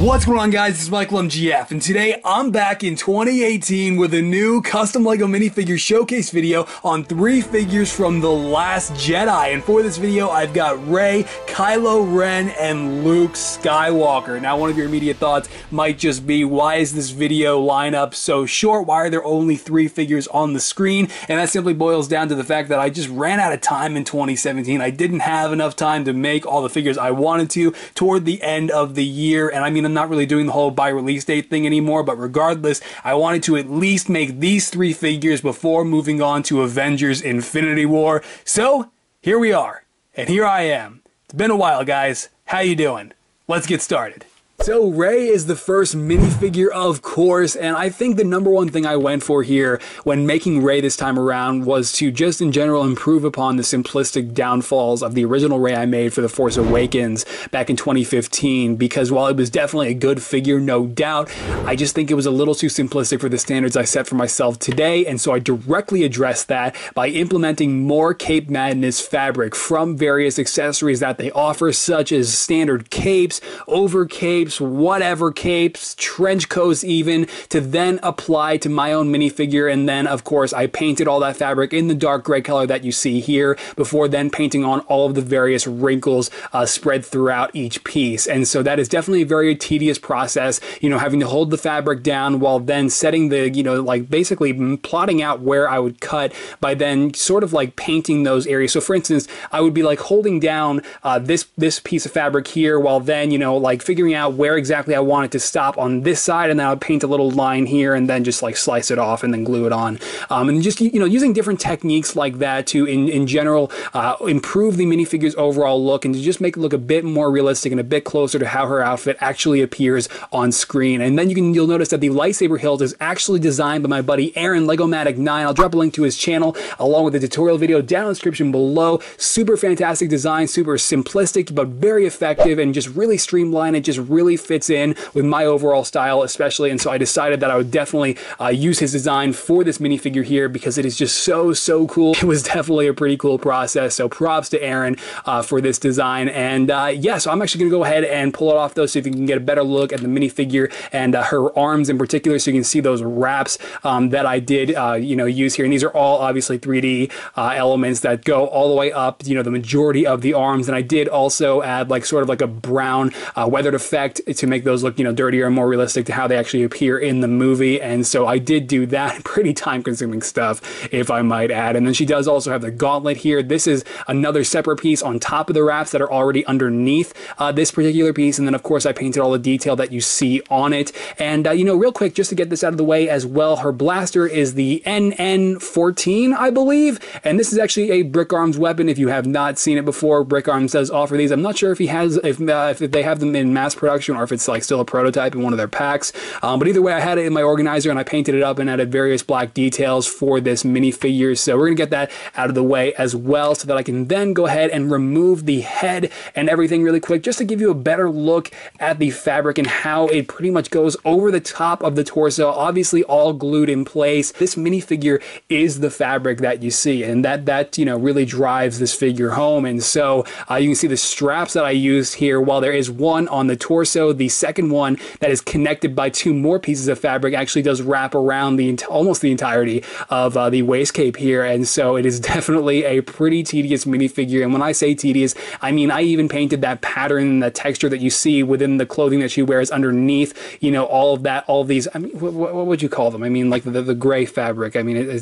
What's going on, guys? This is Michael MGF, and today I'm back in 2018 with a new custom LEGO minifigure showcase video on 3 figures from The Last Jedi. And for this video, I've got Rey, Kylo Ren, and Luke Skywalker. Now, one of your immediate thoughts might just be, why is this video lineup so short? Why are there only 3 figures on the screen? And that simply boils down to the fact that I just ran out of time in 2017. I didn't have enough time to make all the figures I wanted to toward the end of the year. And I mean, I'm not really doing the whole by release date thing anymore, but regardless, I wanted to at least make these 3 figures before moving on to Avengers Infinity War. So here we are, and here I am. It's been a while, guys. How you doing? Let's get started. So Rey is the first minifigure, of course, and I think the #1 thing I went for here when making Rey this time around was to just in general improve upon the simplistic downfalls of the original Rey I made for The Force Awakens back in 2015, because while it was definitely a good figure, no doubt, I just think it was a little too simplistic for the standards I set for myself today, and so I directly addressed that by implementing more Cape Madness fabric from various accessories that they offer, such as standard capes, over capes, whatever capes, trench coats even, to then apply to my own minifigure. And then of course I painted all that fabric in the dark gray color that you see here before then painting on all of the various wrinkles spread throughout each piece. And so that is definitely a very tedious process, you know, having to hold the fabric down while then setting the, you know, like basically plotting out where I would cut by then sort of like painting those areas. So for instance, I would be like holding down this piece of fabric here while then, you know, like figuring out where exactly I want it to stop on this side, and then I would paint a little line here and then just like slice it off and then glue it on. And just, you know, using different techniques like that to in general improve the minifigure's overall look and to just make it look a bit more realistic and a bit closer to how her outfit actually appears on screen. And then you'll notice that the lightsaber hilt is actually designed by my buddy Aaron, Legomatic9. I'll drop a link to his channel along with the tutorial video down in the description below. Super fantastic design, super simplistic but very effective, and just really streamlined. It just really fits in with my overall style especially, and so I decided that I would definitely use his design for this minifigure here because it is just so cool. It was definitely a pretty cool process, so props to Aaron for this design. And yeah, so I'm actually going to go ahead and pull it off though, so if you can get a better look at the minifigure and her arms in particular, so you can see those wraps that I did you know, use here. And these are all obviously 3D elements that go all the way up, you know, the majority of the arms. And I did also add like sort of like a brown weathered effect to make those look, you know, dirtier and more realistic to how they actually appear in the movie. And so I did do that. Pretty time-consuming stuff, if I might add. And then she does also have the gauntlet here. This is another separate piece on top of the wraps that are already underneath this particular piece. And then of course I painted all the detail that you see on it. And you know, real quick, just to get this out of the way as well, her blaster is the NN14, I believe. And this is actually a Brick Arms weapon. If you have not seen it before, Brick Arms does offer these. I'm not sure if he has, if they have them in mass production or if it's like still a prototype in one of their packs. But either way, I had it in my organizer and I painted it up and added various black details for this minifigure. So we're going to get that out of the way as well so that I can then go ahead and remove the head and everything really quick, just to give you a better look at the fabric and how it pretty much goes over the top of the torso, obviously all glued in place. This minifigure is the fabric that you see, and that you know, really drives this figure home. And so you can see the straps that I used here. While there is one on the torso, the second one that is connected by 2 more pieces of fabric actually does wrap around almost the entirety of the waist cape here. And so it is definitely a pretty tedious minifigure. And when I say tedious, I mean I even painted that pattern and the texture that you see within the clothing that she wears underneath, you know, all of that, all of these, I mean, what would you call them? I mean, like the gray fabric. I mean,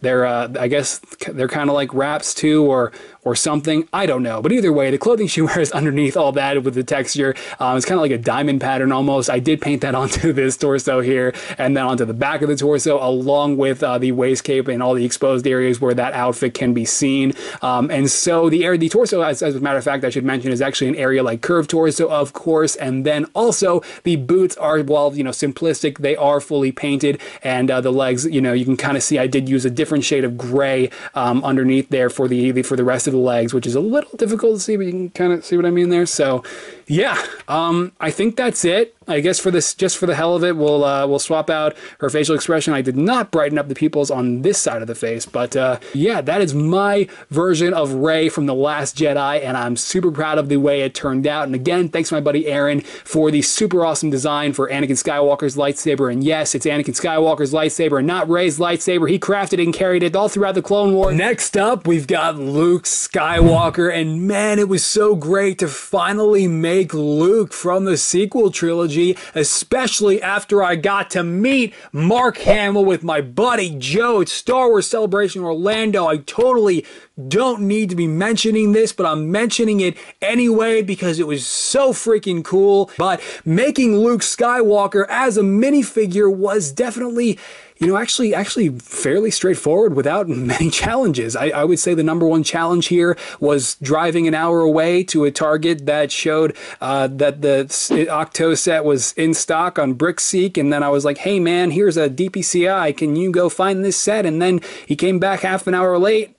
they're I guess they're kind of like wraps too, or something. I don't know. But either way, the clothing she wears underneath all that with the texture, it's kind of like a diamond pattern almost. I did paint that onto this torso here and then onto the back of the torso, along with the waist cape and all the exposed areas where that outfit can be seen. And so the torso, as a matter of fact, I should mention, is actually an area like curved torso, of course. And then also the boots are, well, you know, simplistic. They are fully painted, and the legs, you know, you can kind of see I did use a different shade of gray underneath there for the rest of the legs, which is a little difficult to see, but you can kind of see what I mean there. So yeah, I think that's it. I guess for this, just for the hell of it, we'll swap out her facial expression. I did not brighten up the pupils on this side of the face, but yeah, that is my version of Rey from The Last Jedi, and I'm super proud of the way it turned out. And again, thanks to my buddy Aaron for the super awesome design for Anakin Skywalker's lightsaber. And yes, it's Anakin Skywalker's lightsaber and not Rey's lightsaber. He crafted and carried it all throughout the Clone Wars. Next up, we've got Luke Skywalker, and man, it was so great to finally make Luke from the sequel trilogy, especially after I got to meet Mark Hamill with my buddy Joe at Star Wars Celebration Orlando. I totally don't need to be mentioning this, but I'm mentioning it anyway because it was so freaking cool. But making Luke Skywalker as a minifigure was definitely, you know, actually fairly straightforward without many challenges. I would say the number one challenge here was driving an hour away to a Target that showed that the Octo set was in stock on BrickSeek, and then I was like, hey man, here's a DPCI, can you go find this set? And then he came back half an hour later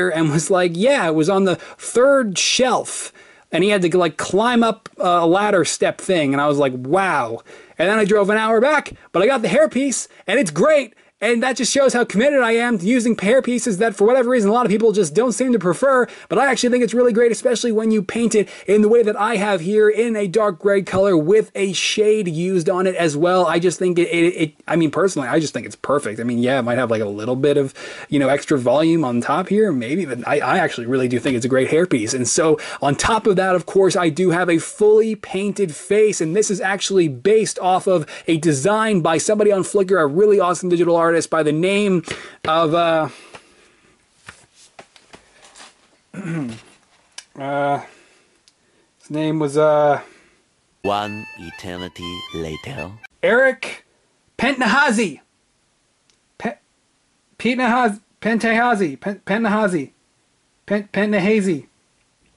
and was like, yeah, it was on the third shelf. And he had to like climb up a ladder step thing, and I was like, wow. And then I drove an hour back, but I got the hairpiece, and it's great. And that just shows how committed I am to using hair pieces that, for whatever reason, a lot of people just don't seem to prefer. But I actually think it's really great, especially when you paint it in the way that I have here, in a dark gray color with a shade used on it as well. I just think I mean, personally, I just think it's perfect. I mean, yeah, it might have like a little bit of, you know, extra volume on top here, maybe, but I actually really do think it's a great hairpiece. And so on top of that, of course, I do have a fully painted face, and this is actually based off of a design by somebody on Flickr, a really awesome digital artist by the name of his name was one eternity later, Eric Pentnahazi. Pentnahazi.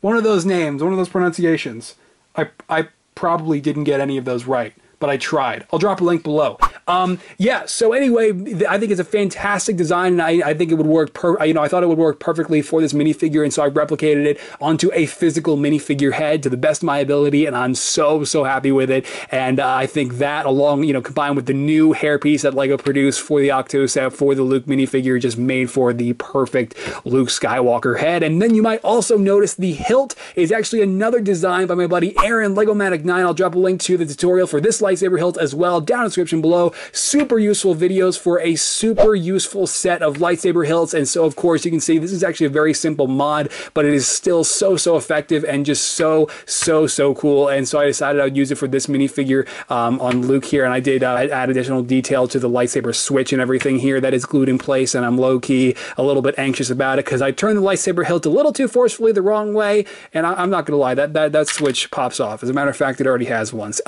One of those names, one of those pronunciations. I probably didn't get any of those right, but I tried. I'll drop a link below. Yeah, so anyway, I think it's a fantastic design, and I think it would work, you know, I thought it would work perfectly for this minifigure, and so I replicated it onto a physical minifigure head to the best of my ability, and I'm so happy with it. And I think that, along, you know, combined with the new hairpiece that LEGO produced for the Octo set for the Luke minifigure, just made for the perfect Luke Skywalker head. And then you might also notice the hilt is actually another design by my buddy Aaron, Legomatic 9. I'll drop a link to the tutorial for this lightsaber hilt as well down in the description below. Super useful videos for a super useful set of lightsaber hilts. And so, of course, you can see this is actually a very simple mod, but it is still so effective and just so cool. And so I decided I would use it for this minifigure on Luke here, and I did add additional detail to the lightsaber switch and everything here that is glued in place, and I'm low-key a little bit anxious about it because I turned the lightsaber hilt a little too forcefully the wrong way, and I'm not gonna lie, that switch pops off. As a matter of fact, it already has once.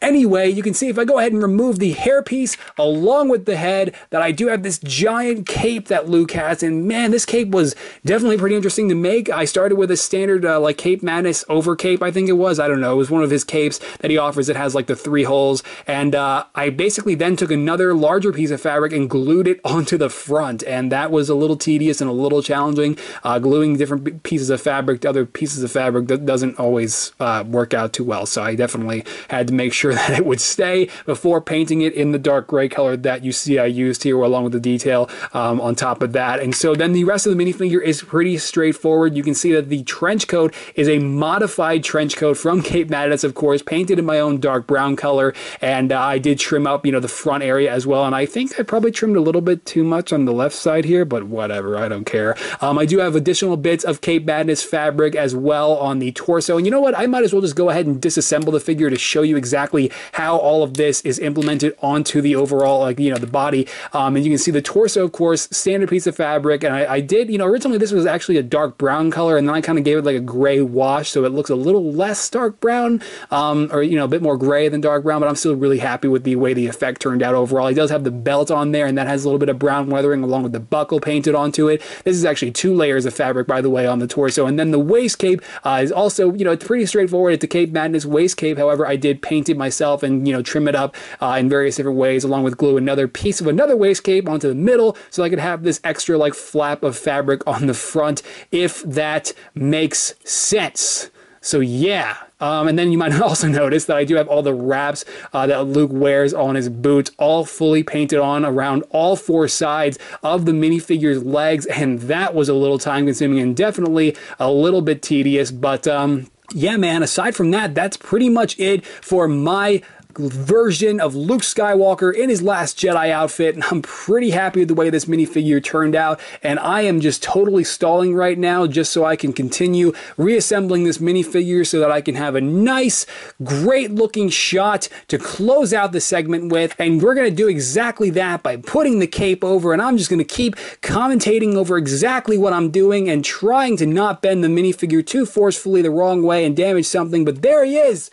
Anyway, you can see if I go ahead and remove the hairpiece along with the head, that I do have this giant cape that Luke has, and man, this cape was definitely pretty interesting to make. I started with a standard like Cape Madness over cape, I think it was. I don't know. It was one of his capes that he offers that has like the 3 holes, and I basically then took another larger piece of fabric and glued it onto the front, and that was a little tedious and a little challenging. Gluing different pieces of fabric to other pieces of fabric doesn't always work out too well, so I definitely had to make sure that it would stay before painting it in the dark gray color that you see I used here, along with the detail on top of that. And so then the rest of the minifigure is pretty straightforward. You can see that the trench coat is a modified trench coat from Cape Madness, of course, painted in my own dark brown color, and I did trim up, you know, the front area as well, and I think I probably trimmed a little bit too much on the left side here, but whatever, I don't care. I do have additional bits of Cape Madness fabric as well on the torso, and you know what, I might as well just go ahead and disassemble the figure to show you exactly how all of this is implemented onto the overall, like, you know, the body. And you can see the torso, of course, standard piece of fabric, and I did, you know, originally this was actually a dark brown color, and then I kind of gave it like a gray wash, so it looks a little less dark brown, or, you know, a bit more gray than dark brown, but I'm still really happy with the way the effect turned out overall. He does have the belt on there, and that has a little bit of brown weathering along with the buckle painted onto it. This is actually 2 layers of fabric, by the way, on the torso. And then the waist cape is also, you know, it's pretty straightforward. It's a Cape Madness waist cape. However, I did paint it myself and, you know, trim it up in various different different ways, along with glue another piece of another waist cape onto the middle so I could have this extra like flap of fabric on the front, if that makes sense. So yeah, and then you might also notice that I do have all the wraps that Luke wears on his boots, all fully painted on around all 4 sides of the minifigure's legs, and that was a little time consuming and definitely a little bit tedious, but yeah man, aside from that, that's pretty much it for my version of Luke Skywalker in his Last Jedi outfit, and I'm pretty happy with the way this minifigure turned out, and I am just totally stalling right now just so I can continue reassembling this minifigure so that I can have a nice, great looking shot to close out the segment with, and we're going to do exactly that by putting the cape over, and I'm just going to keep commentating over exactly what I'm doing and trying to not bend the minifigure too forcefully the wrong way and damage something, but there he is!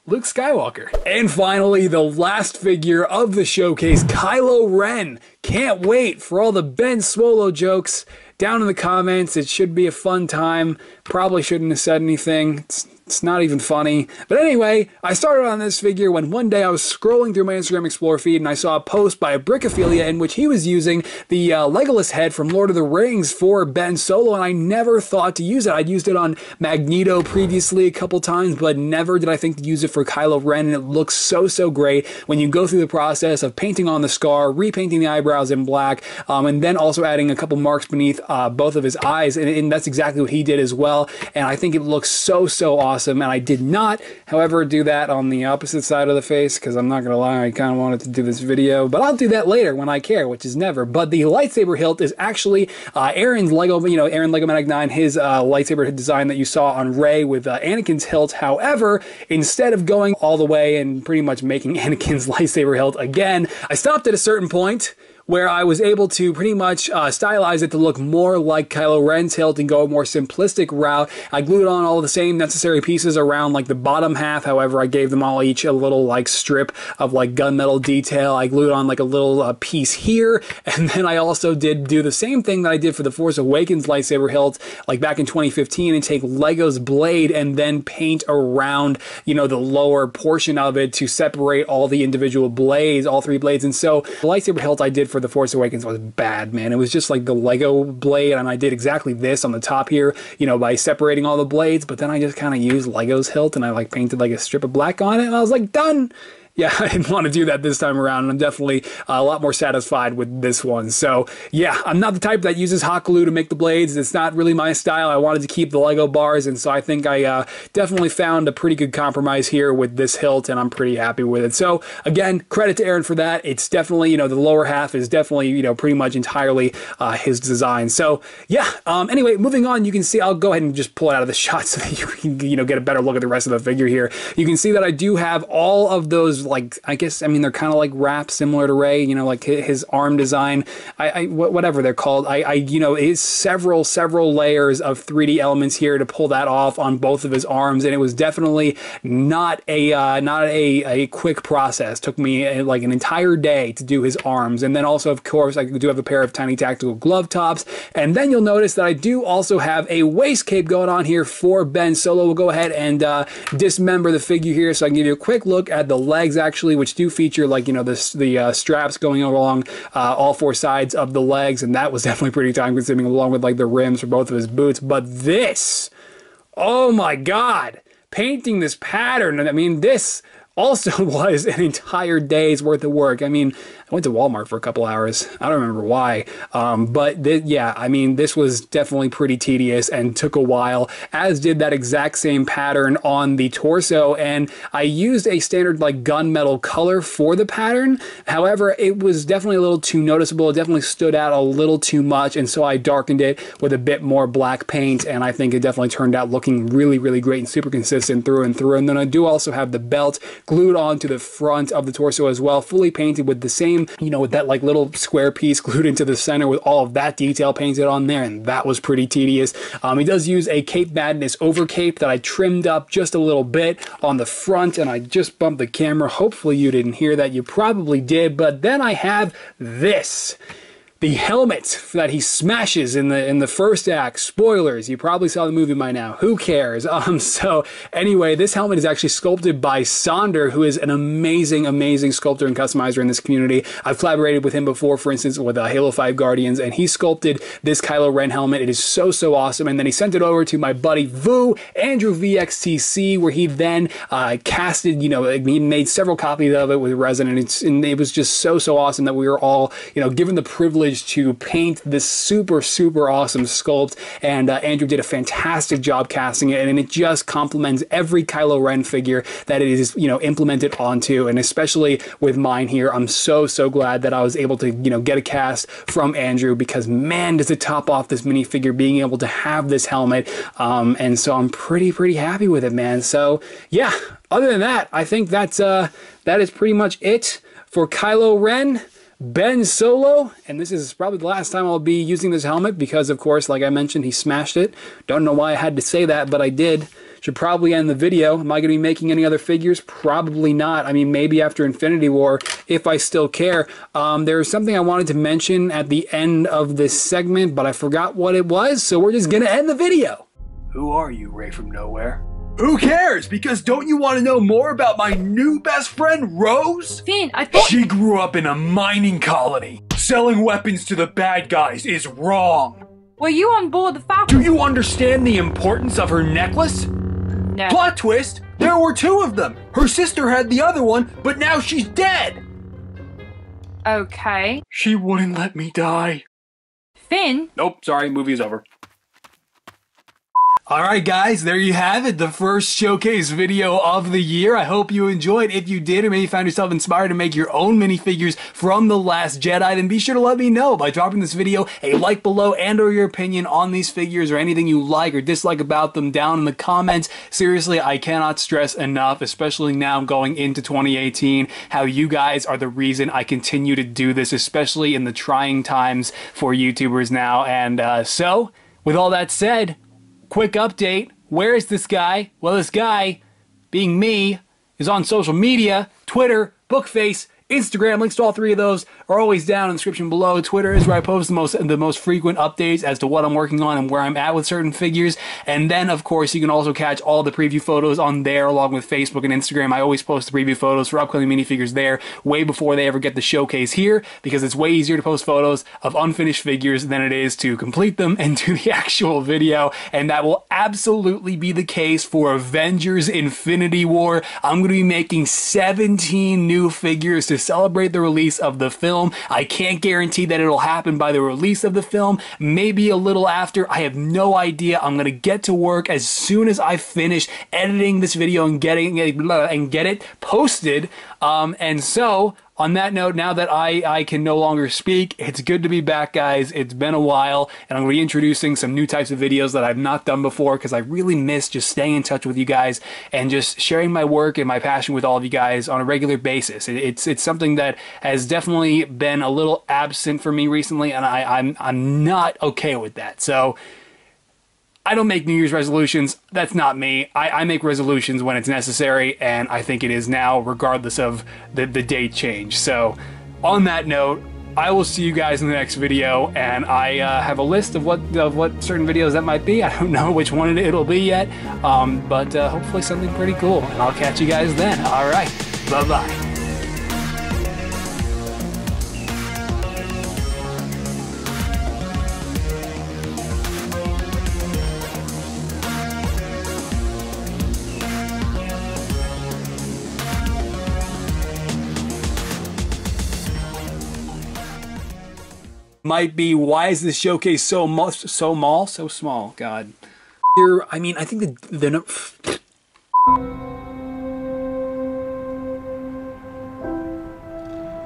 Luke Skywalker. And finally, the last figure of the showcase, Kylo Ren. Can't wait for all the Ben Swolo jokes down in the comments. It should be a fun time. Probably shouldn't have said anything. It's not even funny. But anyway, I started on this figure when one day I was scrolling through my Instagram Explorer feed and I saw a post by a Brickophilia in which he was using the Legolas head from Lord of the Rings for Ben Solo, and I never thought to use it. I'd used it on Magneto previously a couple times, but never did I think to use it for Kylo Ren, and it looks so, so great when you go through the process of painting on the scar, repainting the eyebrows in black, and then also adding a couple marks beneath both of his eyes, and that's exactly what he did as well, and I think it looks so, so awesome. And I did not, however, do that on the opposite side of the face, because I'm not going to lie, I kind of wanted to do this video, but I'll do that later when I care, which is never. But the lightsaber hilt is actually Aaron's Lego, Aaron Legomatic 9, his lightsaber design that you saw on Rey with Anakin's hilt. However, instead of going all the way and pretty much making Anakin's lightsaber hilt again, I stopped at a certain point where I was able to pretty much stylize it to look more like Kylo Ren's hilt and go a more simplistic route. I glued on all the same necessary pieces around like the bottom half, however I gave them all each a little like strip of like gunmetal detail. I glued on like a little piece here, and then I also did do the same thing that I did for the Force Awakens lightsaber hilt like back in 2015 and take Lego's blade and then paint around, the lower portion of it to separate all the individual blades, all 3 blades. And so the lightsaber hilt I did for the Force Awakens was bad, man. It was just like the Lego blade, and I did exactly this on the top here, by separating all the blades, but then I just kind of used Lego's hilt and I like painted like a strip of black on it, and I was like, done! Yeah, I didn't want to do that this time around, and I'm definitely a lot more satisfied with this one. So, yeah, I'm not the type that uses hot glue to make the blades. It's not really my style. I wanted to keep the Lego bars, and so I think I definitely found a pretty good compromise here with this hilt, and I'm pretty happy with it. So, again, credit to Aaron for that. It's definitely, the lower half is definitely, pretty much entirely his design. So, yeah, anyway, moving on, you can see, I'll go ahead and just pull it out of the shot so that you can, get a better look at the rest of the figure here. You can see that I do have all of those, like, I guess, they're kind of like wraps similar to Rey, like his arm design, whatever they're called. It's several layers of 3D elements here to pull that off on both of his arms, and it was definitely not a quick process. It took me like an entire day to do his arms, and then also, of course, I do have a pair of tiny tactical glove tops, and then you'll notice that I do also have a waist cape going on here for Ben Solo. We'll go ahead and dismember the figure here so I can give you a quick look at the legs, actually, which do feature like the straps going along all 4 sides of the legs, and that was definitely pretty time consuming, along with like the rims for both of his boots. But this, oh my god, painting this pattern, this also was an entire day's worth of work. I went to Walmart for a couple hours. I don't remember why. But this was definitely pretty tedious and took a while, as did that exact same pattern on the torso. And I used a standard like gunmetal color for the pattern. However, it was definitely a little too noticeable. It definitely stood out a little too much. And so I darkened it with a bit more black paint. And I think it definitely turned out looking really, really great and super consistent through and through. And then I do also have the belt glued onto the front of the torso as well, fully painted with the same, with that like little square piece glued into the center with all of that detail painted on there, and that was pretty tedious. He does use a Cape Madness over cape that I trimmed up just a little bit on the front, and I just bumped the camera. Hopefully you didn't hear that. You probably did. But then I have this. the helmet that he smashes in the first act. Spoilers, you probably saw the movie by now. Who cares? So anyway, this helmet is actually sculpted by Sonder, who is an amazing, amazing sculptor and customizer in this community. I've collaborated with him before, for instance, with Halo 5 Guardians, and he sculpted this Kylo Ren helmet. It is so, so awesome. And then he sent it over to my buddy Vu, Andrew VXTC, where he then casted, you know, he made several copies of it with resin, and it was just so, so awesome that we were all, you know, given the privilege to paint this super, super awesome sculpt. And Andrew did a fantastic job casting it, and it just complements every Kylo Ren figure that it is, you know, implemented onto. And especially with mine here, I'm so, so glad that I was able to, you know, get a cast from Andrew, because man, does it top off this minifigure being able to have this helmet. And so I'm pretty happy with it, man. So yeah, other than that, I think that is pretty much it for Kylo Ren, Ben Solo, and this is probably the last time I'll be using this helmet because, of course, like I mentioned, he smashed it. Don't know why I had to say that, but I did. Should probably end the video. Am I going to be making any other figures? Probably not. I mean, maybe after Infinity War, if I still care. There's something I wanted to mention at the end of this segment, but I forgot what it was, so we're just going to end the video. Who are you, Ray from Nowhere? Who cares? Because don't you want to know more about my new best friend, Rose? Finn, I thought— She grew up in a mining colony. Selling weapons to the bad guys is wrong. Were you on board the Falcon? Do you understand the importance of her necklace? No. Plot twist, there were two of them. Her sister had the other one, but now she's dead. Okay. She wouldn't let me die. Finn? Nope, sorry, movie's over. Alright guys, there you have it, the first showcase video of the year. I hope you enjoyed. If you did, or maybe found yourself inspired to make your own minifigures from The Last Jedi, then be sure to let me know by dropping this video a like below, and or your opinion on these figures or anything you like or dislike about them down in the comments. Seriously, I cannot stress enough, especially now going into 2018, how you guys are the reason I continue to do this, especially in the trying times for YouTubers now. And so, with all that said, quick update. Where is this guy? Well, this guy, being me, is on social media, Twitter, Bookface, Instagram. Links to all three of those are always down in the description below. Twitter is where I post the most frequent updates as to what I'm working on and where I'm at with certain figures. And then, of course, you can also catch all the preview photos on there, along with Facebook and Instagram. I always post the preview photos for upcoming minifigures there way before they ever get the showcase here, because it's way easier to post photos of unfinished figures than it is to complete them and do the actual video. And that will absolutely be the case for Avengers Infinity War. I'm going to be making 17 new figures to celebrate the release of the film. I can't guarantee that it'll happen by the release of the film, maybe a little after. I have no idea. I'm gonna get to work as soon as I finish editing this video and get it posted. And so, on that note, now that I can no longer speak, it's good to be back, guys. It's been a while, and I'm going to be introducing some new types of videos that I've not done before, because I really miss just staying in touch with you guys and just sharing my work and my passion with all of you guys on a regular basis. It's something that has definitely been a little absent for me recently, and I'm not okay with that. So I don't make New Year's resolutions. That's not me. I make resolutions when it's necessary, and I think it is now, regardless of the date change. So, on that note, I will see you guys in the next video, and I have a list of what certain videos that might be. I don't know which one it'll be yet, but hopefully something pretty cool. And I'll catch you guys then. All right, bye-bye. Might be, why is this showcase so small? God. Here, I mean, I think the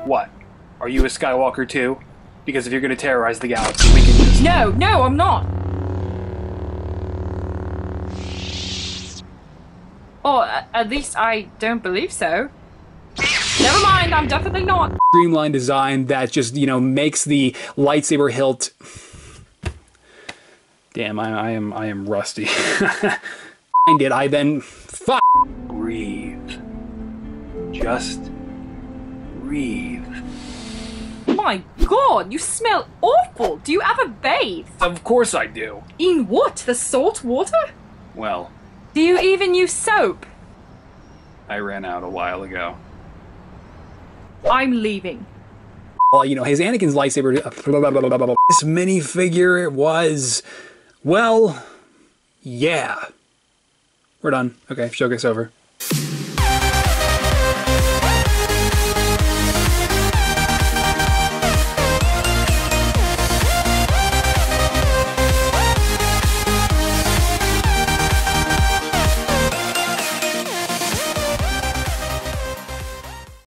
What? Are you a Skywalker too? Because if you're gonna terrorize the galaxy, we can just— No, I'm not. Or at least I don't believe so. Never mind, I'm definitely not. Streamlined design that just, you know, makes the lightsaber hilt— Damn, I am rusty. Did I then— Breathe. Just breathe. My god, you smell awful! Do you ever bathe? Of course I do. In what? The salt water? Well, Do you even use soap? I ran out a while ago. I'm leaving. Well, you know, his Anakin's lightsaber... This minifigure was... Well... Yeah. We're done. Okay, showcase over.